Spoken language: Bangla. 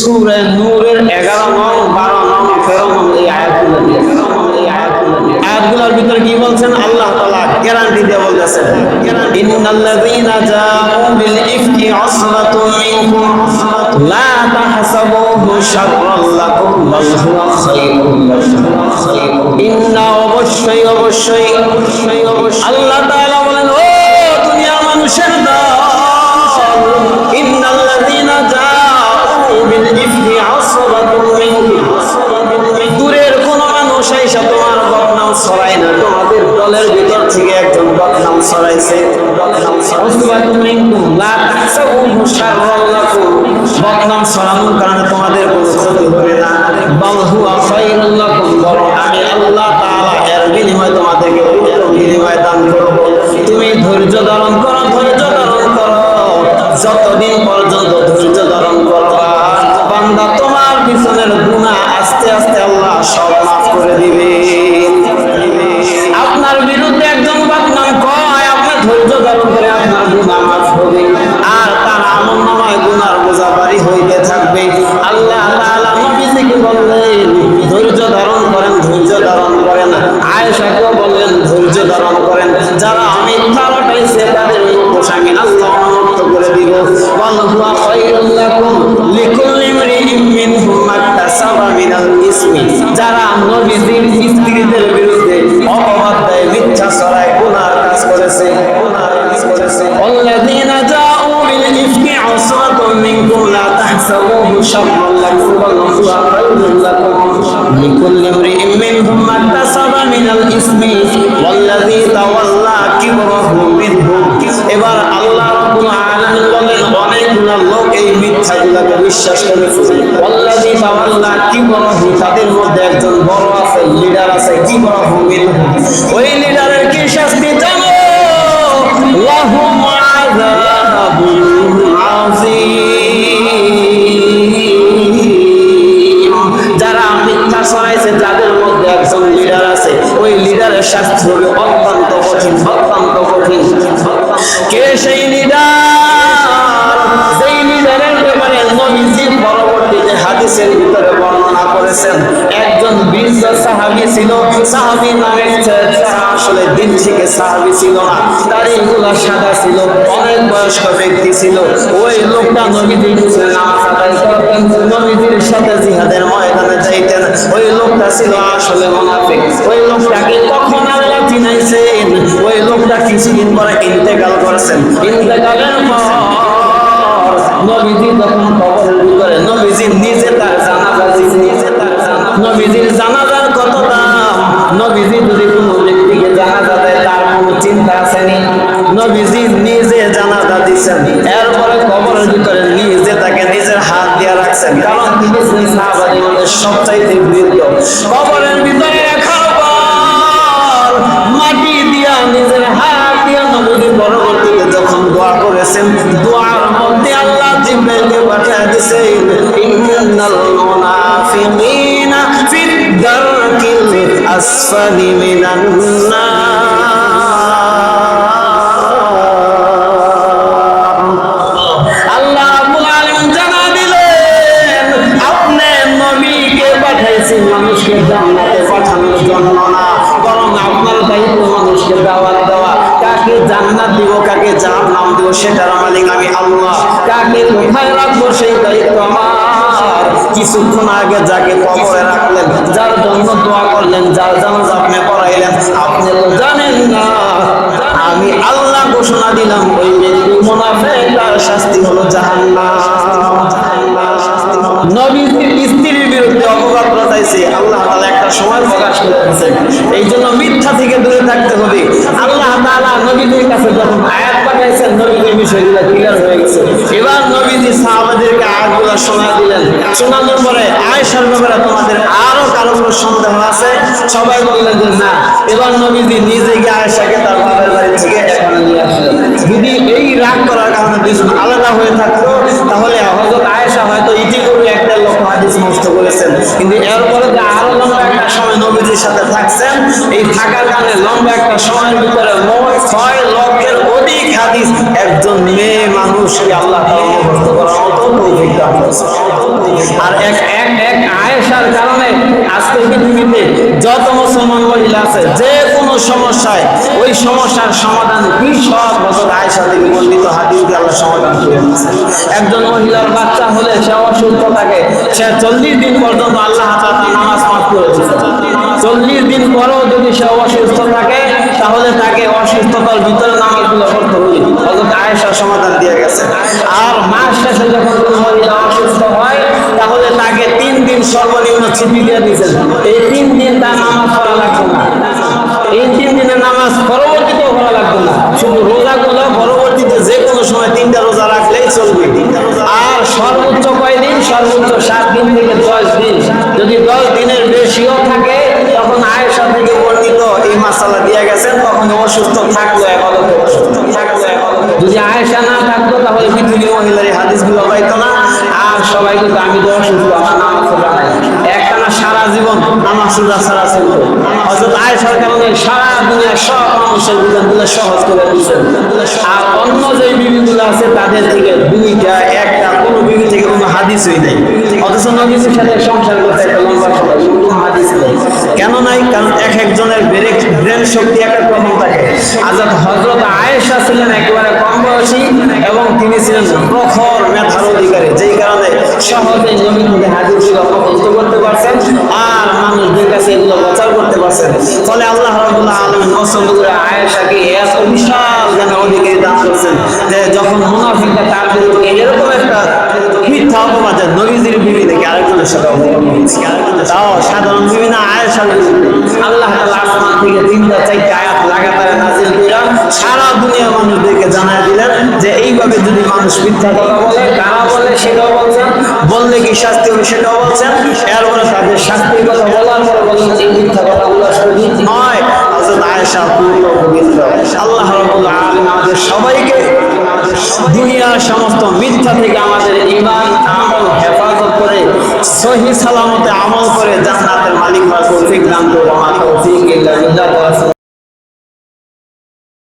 সূরা নূরের 11 নং 12 নং 13 নং এই আয়াতগুলোর ভিতরে কি বলছেন আল্লাহ তাআলা গ্যারান্টি দিয়ে বলতেছেন ইন্নাল্লাযীনা জাa'উ বিল ইফকি আসরাতুম মিনকুম লা তাহসাবুহু শাররান লাকুম বাল হুয়া খায়রুন লাকুম ইন্না অবশ্যই আল্লাহ তাআলা বলেন ও দুনিয়ার মানুষের দল ইন্নাল্লাযীনা জাa'উ বিল ইফকি আসরাতুম মিনকুম দূরের কোন মানুষ এসে তোমার বদনাম ছড়ায় না তোমাদের দলের ভিতর থেকে একজন বদনাম ছড়াইছে বদনাম ছড়ানোর কারণে তোমাদের কোনো ক্ষতি হবে না বাল হুয়া খায়রুল লাকুম বরং আমি আল্লাহ তাআলা এর বিনিময়ে তোমাদেরকে বিনিময় দান করব তুমি ধৈর্য ধারণ করো যতদিন পর্যন্ত ধৈর্য ধারণ করবা বান্দা তোমার পিছনের গুনাহ আস্তে আস্তে আল্লাহ সব মাফ করে দিবে আপনার বিরুদ্ধে একজন বদনাম কয় আপনি ধৈর্য ধারণ করে আপনার গুনাহ মাফ হবে আর তার আমলনামায় গুনার বোঝা ভারী হইতে থাকবে আল্লাহ তাআলা নবীকে বললেন ধৈর্য ধারণ করেন আয়েশাকে বললেন ধৈর্য ধারণ করেন যারা মিথ্যা রটাইছে তাদের মুখ আমি আল্লাহ মুক্ত করে দিব ওয়াল্লাহু খায়রুল লাকুম লিকুল্লি ইমরিইন মিনহুম মাকতাসাবা মিনাল ইসমি যারা নবীর স্ত্রীদের বিরুদ্ধে অপবাদ দেয় মিথ্যা ছড়ায় গুনার কাজ করেছে ওয়াল্লাযীনা জাa'উ বিল ইফকি আসরাতুম মিনকুম লা তাহসাবুহু শাররান লাকুম বাল হুয়া খায়রুল লাকুম লিকুল্লি ইমরিইন মিনহুম মাকতাসাবা মিনাল ইসমি ওয়াল্লাযী তাওয়াল্লা কিবরাহু মিনহুম এবার আল্লাহ রাব্বুল আলামিন বলেন অনেকগুলো লোক এই মিথ্যাগুলোকে বিশ্বাস করেছে ওয়াল্লাযী তাওয়াল্লা কিবরাহু তাদের মধ্যে একজন বড় আছে লিডার আছে কিবরাহু মিনহুম ওই লিডারের কি শাস্তি জানো লাহুম আযাবুন আযীম যারা মিথ্যা ছড়াইছে যাদের মধ্যে একজন লিডার আছে ওই লিডারের শাস্তি হবে অত্যন্ত কঠিন কে সেই লিডার সেই লিডারের ব্যাপারে নবীজি পরবর্তীতে হাদিসের ভিতরে বর্ণনা করেছেন একজন বীর সাহাবী ছিল সাহাবী নামে আসলে দিন থেকে সাহাবী ছিল না দাড়িগুলো সাদা ছিল অনেক বয়স্ক ব্যক্তি ছিল ওই লোকটা নবীজির নামাজ আদায় করতেন নবীজির সাথে জিহাদের ময়দানে যাইতেন ওই লোকটা ছিল আসলে মুনাফিক ওই লোকটাকে কখন আল্লাহ চিনাইছেন ওই লোকটা কিছুদিন পরে ইন্তেকাল করেছেন ইন্তেকালের পর নবীজি যখন কবরের ভিতরে নবীজি নিজে তার জানাজা নবীজির জানাজার কত দাম নবীজি যদি কোনো ব্যক্তিকে জানাজা দেয় তার কোনো চিন্তা আসেনি নবীজি নিজে জানাজা দিচ্ছেন এরপরে কবরের ভিতরে নিজে তাকে নিজের হাত দিয়ে রাখছেন কারণ তিনি সাহাবাদের মধ্যে সবচাইতে বৃদ্ধ কবরের ভিতরে রাখার পর মাটি দিয়া নিজের হাত দিয়া নবীজি পরবর্তীতে যখন দোয়া করেছেন দোয়ার মধ্যে আল্লাহ জিবরাইলকে পাঠিয়ে দিয়েছেন ইন্নাল মুনাফিকিনা ফিদ দারকিল আসফালি মিনান নার আল্লাহ রাব্বুল আলামিন জানা দিলেন আপনি নবীকে পাঠাইছেন মানুষকে জান্নাতে পাঠানোর জন্য না বরং আপনার দায়িত্ব মানুষকে দাওয়াত দেওয়া কাকে জান্নাত দিব কাকে জাহান্নাম দিব সেটার মালিক আমি আল্লাহ কাকে কোথায় রাখবো সেই দায়িত্ব আমার কিছুক্ষণ আগে যাকে কবরে রাখলেন যার জন্য দোয়া করলেন যার জানাজা আপনি পড়াইলেন আপনি তো জানেন না আমি আল্লাহ ঘোষণা দিলাম ওই ব্যক্তি মুনাফিক তার শাস্তি হলো জাহান্নাম নবীজির স্ত্রীর বিরুদ্ধে অপবাদ রটাইছে আল্লাহ তাআলা একটা সময় প্রকাশ করেছেন এই জন্য মিথ্যা থেকে দূরে থাকতে হবে আল্লাহ তাআলা নবীদের কাছে যখন আয়াত পাঠাইছেন নবীদের বিষয়গুলো ক্লিয়ার হয়ে গেছে এবার নবীজি সাহাবাদেরকে আয়াতগুলো শোনা দিলেন শোনানোর পরে আয়েশার ব্যাপারে তোমাদের আরো কারো কোনো সন্দেহ আছে সবাই বললেন যে না এবার নবীজি নিজে গিয়ে আয়েশাকে তার বাবার বাড়ি থেকে এখানে নিয়ে আসলেন যদি এই রাগ করার কারণে দুজন আলাদা হয়ে থাকতো তাহলে হযরত আয়েশা হয়তো ইতিপূর্বে একটা লোক হাদিস নষ্ট করেছেন কিন্তু এরপরে যে আরো একটা সময় নবী নবীজির সাথে থাকছেন, এই থাকার কারণে লম্বা একটা সময়ের ভিতরে মোট 6 লক্ষের অধিক হাদিস একজন মেয়ে মানুষকে আল্লাহ তাআলা মুখস্থ করার মতো তৌফিক দান করেছেন। আর এক আয়েশার কারণে আজকে পৃথিবীতে যত মুসলমান মহিলা আছে যে কোনো সমস্যায় ওই সমস্যার সমাধান কি সব হযরত আয়েশা থেকে বর্ণিত হাদিস দিয়ে আল্লাহ সমাধান করে দিয়েছেন। একজন মহিলার বাচ্চা হলে সে অসুস্থ থাকে, সে 40 দিন পর্যন্ত আল্লাহ তাআলা নামাজ পাঠ করে দিয়েছেন। 40 দিন পরেও যদি সে অসুস্থ থাকে তাহলে তাকে অসুস্থতার ভিতরে নামাজগুলো পড়তে হবে। হযরত আয়েশা সমাধান দিয়ে গেছে। আর মাস শেষে যখন কোনো মহিলা অসুস্থ হয় তাহলে তাকে 3 দিন সর্বনিম্ন ছুটি দিয়ে দিয়েছেন। এই 3 দিন তার নামাজ পড়া লাগবে না। এই 3 দিনের নামাজ পরবর্তীতেও পড়া লাগবে না, শুধু রোজাগুলো পরবর্তীতে যে কোনো সময় 3টা রোজা রাখলেই চলবে। আর সর্বোচ্চ কয়দিন? সর্বোচ্চ 7 দিন থেকে 10 দিন। যদি 10 দিনের বেশিও থাকে তখন আয়েশা থেকে বর্ণিত এই মাসালা দিয়ে গেছেন, তখন অসুস্থ থাকলো ইবাদতে অসুস্থ থাকলো। যদি আয়েশা না থাকতো তাহলে পৃথিবীর মহিলার এই হাদিসগুলো পাইতো না। আর সবাই কিন্তু আমি তো অসুস্থ, আমার নামাজ পড়া নাই, একটানা সারা জীবন নামাজ রোজা ছাড়া ছিল। হযরত আয়েশার কারণে সারা দুনিয়ার সব মানুষের জীবনগুলো সহজ করে দিয়েছেন। আর অন্য যে বিবিগুলো আছে তাদের থেকে 2টা 1টা কোনো বিবি থেকে কোনো হাদিসই নেই, অথচ নবীর সাথে সংসার করতে একটা লম্বা সময় কোনো হাদিস নেই। কেন নাই? কারণ এক একজনের ব্রেন শক্তি এক এক রকম থাকে। হযরত আয়েশা ছিলেন একেবারে কম বয়সী এবং তিনি ছিলেন প্রখর মেধার অধিকারী, যেই কারণে সহজেই নবী থেকে হাদিসগুলো মুখস্থ করতে পারছেন আর মানুষদের কাছে এগুলো প্রচার করতে পারছেন। ফলে আল্লাহ রাব্বুল আলামিন পছন্দ করে আয়েশাকে এত বিশাল জ্ঞানের অধিকারী দান করছেন যে যখন মুনাফিকরা তার বিরুদ্ধে এরকম একটা মিথ্যা অপবাদ নবীজির বিবি থেকে আরেকজনের সাথে অপবাদ করেছে, তাও সাধারণ বিবি না, আয়েশার বিরুদ্ধে আল্লাহ তাআলা আসমান থেকে 3টা-4টা আয়াত লাগাতার নাযিল করে সারা দুনিয়ার মানুষদেরকে জানায় দিলেন যে এইভাবে যদি মানুষ মিথ্যা কথা বলে, কারা বলে সেটাও বলছেন, বললে কি শাস্তি হবে সেটাও বলছেন। এরপরে তাদের শাস্তির কথা বলার পরে বলছেন যে মিথ্যা কথা আল্লাহর শহীদ নয়, হযরত আয়েশা পূর্ণ পবিত্র। আল্লাহ রাব্বুল আলামিন আমাদের সবাইকে দুনিয়ার সমস্ত মিথ্যা থেকে আমাদের ঈমান আমল হেফাজত করে সহিহ সালামতে আমল করে জান্নাতের মালিক হওয়ার তৌফিক দান করুন।